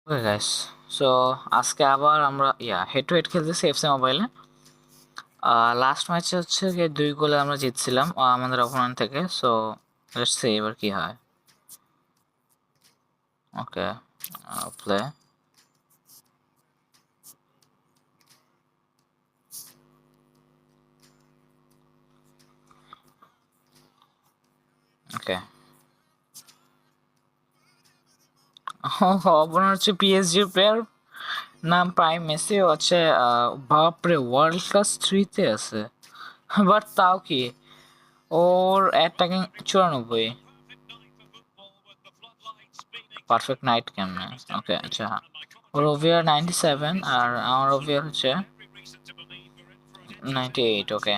Okay guys, so আজকে আবার আমরা হেড টু হেড খেলতেছি এফসি মোবাইলে। লাস্ট ম্যাচে হচ্ছে গিয়ে 2 গোলে আমরা জিতছিলাম আমাদের অপোনেন্ট থেকে। সো লেটস সি এবার কি হয়। ওকে, প্লে। ওকে, অপোনেন্ট হচ্ছে পিএসজি প্লেয়ার, নাম প্রাইম মেসি। হচ্ছে বাপরে, ওয়ার্ল্ড ক্লাস 3-তে আছে। বাট তাও কি, ওর অ্যাটাকিং 94, পারফেক্ট নাইট কেমনে। ওকে আচ্ছা, ওর ওভিআর 97 আর আমার ওভিআর হচ্ছে 98। ওকে,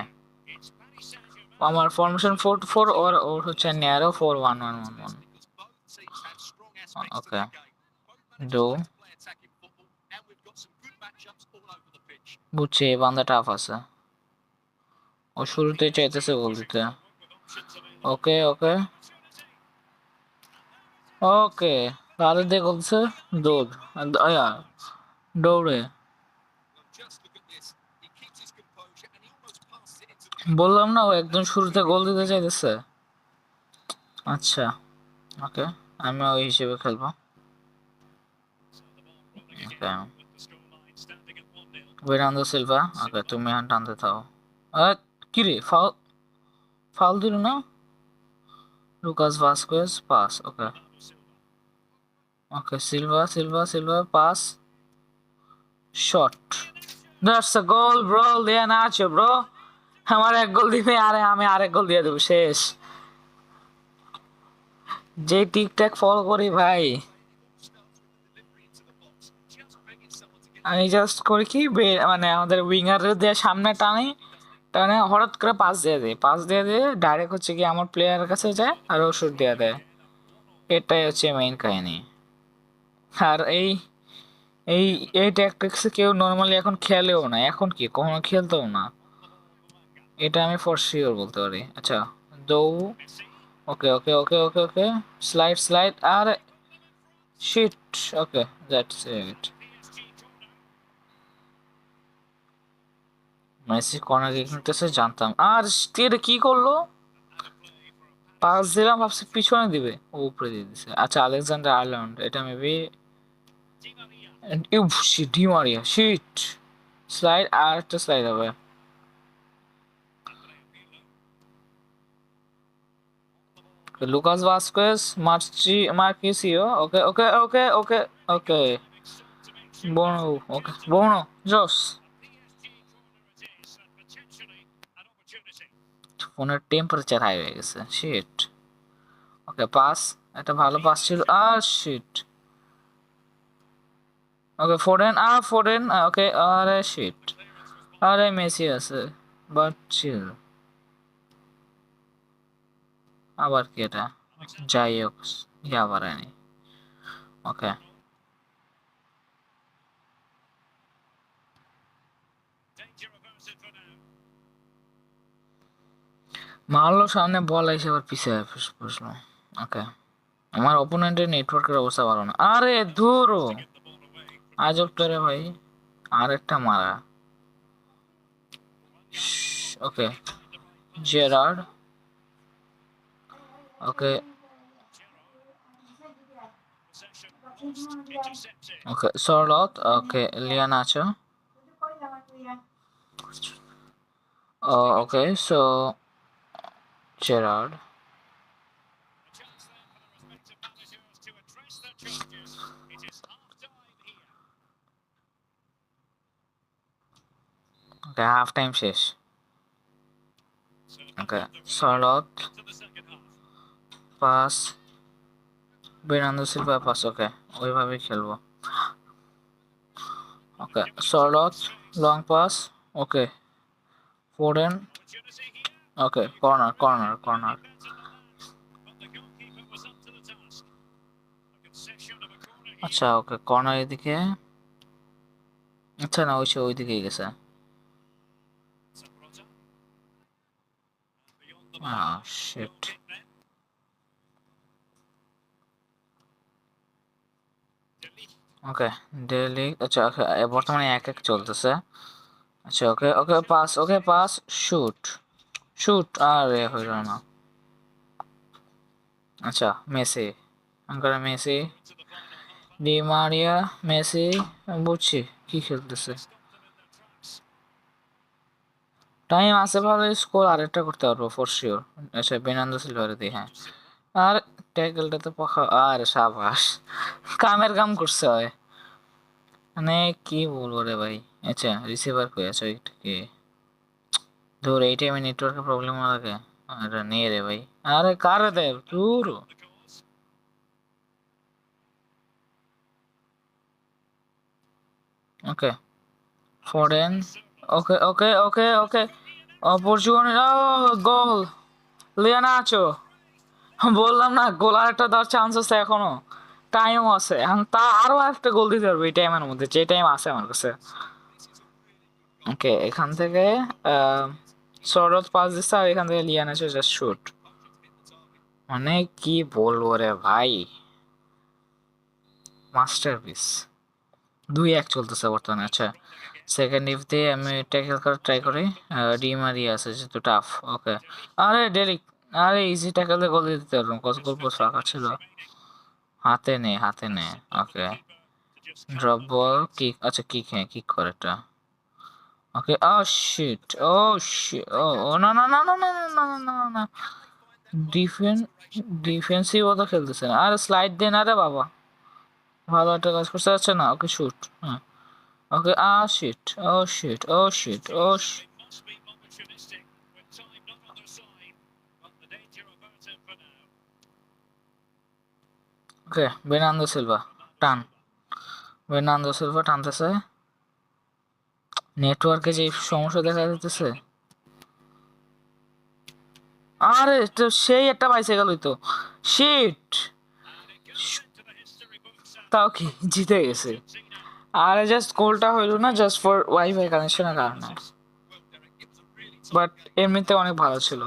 আমার ফরমেশন 4-4, ওর হচ্ছে ন্যারো 4-1-1-1-1। ওকে, ডো বুঝছি, বান্দা টাফ আছে, ও শুরুতেই চাইতেছে গোল দিতে। ওকে ওকে ওকে, তাদের দিয়ে বলছে দৌড়, দৌড়ে বললাম না, ও একদম শুরুতে গোল দিতে চাইতেছে। আচ্ছা ওকে, আমি ওই হিসেবে খেলবো। ওকে, বেরান্দো সিলভা। ওকে, তুমি টানতে থাও। কি রে, ফাউল? ফাউল দিল না? Lucas Vazquez pass. Okay okay, Silva Silva Silva pass, shot. That's a goal bro, দেয়া না আছে ব্রো। আমার এক গোল দিবে, আরে আমি আরেক গোল দিয়ে দেবো, শেষ। যে টিকটক ফলো করি ভাই, আমি জাস্ট করি কি, মানে আমাদের উইঙ্গার দিয়ে সামনে টানি, টানে হঠাৎ করে পাস দিয়ে দেয়, পাস দিয়ে দিয়ে ডাইরেক্ট হচ্ছে কি আমার প্লেয়ারের কাছে যায় আর ও শুট দিয়ে দেয়। এটাই হচ্ছে মেইন কাহিনী। আর এই এই এই ট্যাকটিক্স কেউ নর্মালি এখন খেলেও না, এখন কি কখনো খেলতেও না, এটা আমি ফর শিওর বলতে পারি। আচ্ছা, দৌ। Okay okay okay okay okay, slide slide আর shit. Okay, that's it. Messi corner kick নিতেছে জানতাম, আর এটা কি করলো? পাস দিলাম, ভাবছি পিছনে দিবে, ও উপরে দিয়ে দিছে। আচ্ছা, আলেকজান্ডার আয়ারল্যান্ড, এটা maybe Di Maria, shit. Slide আর একটা স্লাইড হবে। Lucas Vazquez, মার্কিসিও। ওকে ওকে ওকে ওকে ওকে, বোনো। ওকে, বোনো, জোস। ফোনের টেম্পারেচার হাই হয়ে গেছে, শিট। ওকে, পাস, একটা ভালো পাস ছিল, আর শিট। ওকে, ফোরেন, ফোরেন। ওকে, আরে শিট, আরে মেসি আছে, বাট চিল। আবার কি এটা? যাই হোক, আবার আনি। ওকে, মারলো সামনে, বল এসে আবার পিছিয়ে বসলো। ওকে, আমার অপোনেন্টের নেটওয়ার্কের অবস্থা ভালো না। আরে ধুরো, আজব তো রে ভাই, আর একটা মারা। ওকে, জেরার্ড। ওকে ওকে, সরলত। ওকে, লিয়ানাচো। ওকে, সো জেরার্ড। ওকে, হাফ টাইম শেষ। ওকে, সরলত পাস, বেরান্দো সিলভা পাস। ওকে, ওইভাবেই খেলবো। ওকে, সরলত লং পাস। ওকে, ফোরেন। ওকে, কর্নার কর্নার কর্নার। আচ্ছা ওকে, কর্নার এদিকে। আচ্ছা না, ওই দিকেই গেছে। শিট। ওকে ডেলি আচ্ছা ওকে বর্তমানে 1-1 চলতেছে। আচ্ছা okay okay pass okay pass shoot shoot আরে হইল না। আচ্ছা মেসি আঙ্কারা মেসি ডি মারিয়া মেসি বুঝছি কি খেলতেছে। টাইম আছে ভালো স্কোর আরেকটা করতে পারবো ফর শিওর। আচ্ছা বেনান্দো সিলভার দি হ্যাঁ আর ট্যাকেলটা তো পাখা আর সাবাস কামের কাম করছে হয় মানে কি বলবো রে ভাই। আচ্ছা রিসিভার কই আছে ওইটা কি ধর এই টাইমে নেটওয়ার্কের প্রবলেম লাগে আরে নেই রে ভাই আরে কার দে দূর ওকে ফরেন ওকে ওকে ওকে ওকে অপরচুনিটি গোল লিয়ানাচো বললাম না গোল আরেকটা দেওয়ার চান্স আছে এখনো টাইমও আছে এখন তা আরো একটা গোল দিতে পারবো এই টাইমের মধ্যে যে টাইম আছে আমার কাছে। ওকে এখান থেকে সরদ পাস দিচ্ছে আর এখান থেকে লিয়ানাচো জাস্ট শুট মানে কি বলবো রে ভাই মাস্টারপিস। 2-1 চলতেছে বর্তমানে। আচ্ছা সেকেন্ড ইফ দিয়ে আমি ট্যাকেল করার ট্রাই করি। ডি মারিয়া আছে যেহেতু টাফ ওকে আরে ডেরিক আরে ইজি ট্যাকেল দিয়ে গোল দিতে পারলাম কত গোল পোস্ট ফাঁকা ছিল হাতে নেই হাতে নেই ওকে ড্রপ বল কিক আচ্ছা কিক হ্যাঁ কিক করে এটা ওকে ও শিট ও শিট ও ও না না না না না না না না না না ডিফেন্স ডিফেন্সিভ তো খেলতেছে না আর স্লাইড দেন আরে বাবা ভালো একটা কাজ করতে যাচ্ছে না ওকে শুট হ্যাঁ ওকে শিট ও শিট ও শিট ও ওকে বের্নার্দো সিলভা টান বের্নার্দো সিলভা টানতেছে নেটওয়ার্কে যে সমস্যা দেখা যাচ্ছে আরে তো সেই একটা বাইসাইকেল হইতো শিট তাও কি জিতে গেছে আরে জাস্ট গোলটা হইলো না জাস্ট ফর ওয়াইফাই কানেকশনের কারণে বাট এমনিতে অনেক ভালো ছিল।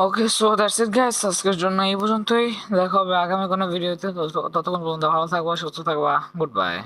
Okay so that's it guys আজকের জন্য এই পর্যন্তই দেখা হবে আগামী কোনো ভিডিওতে ততক্ষণ পর্যন্ত ভালো থাকবা সুস্থ থাকবা গুড বাই।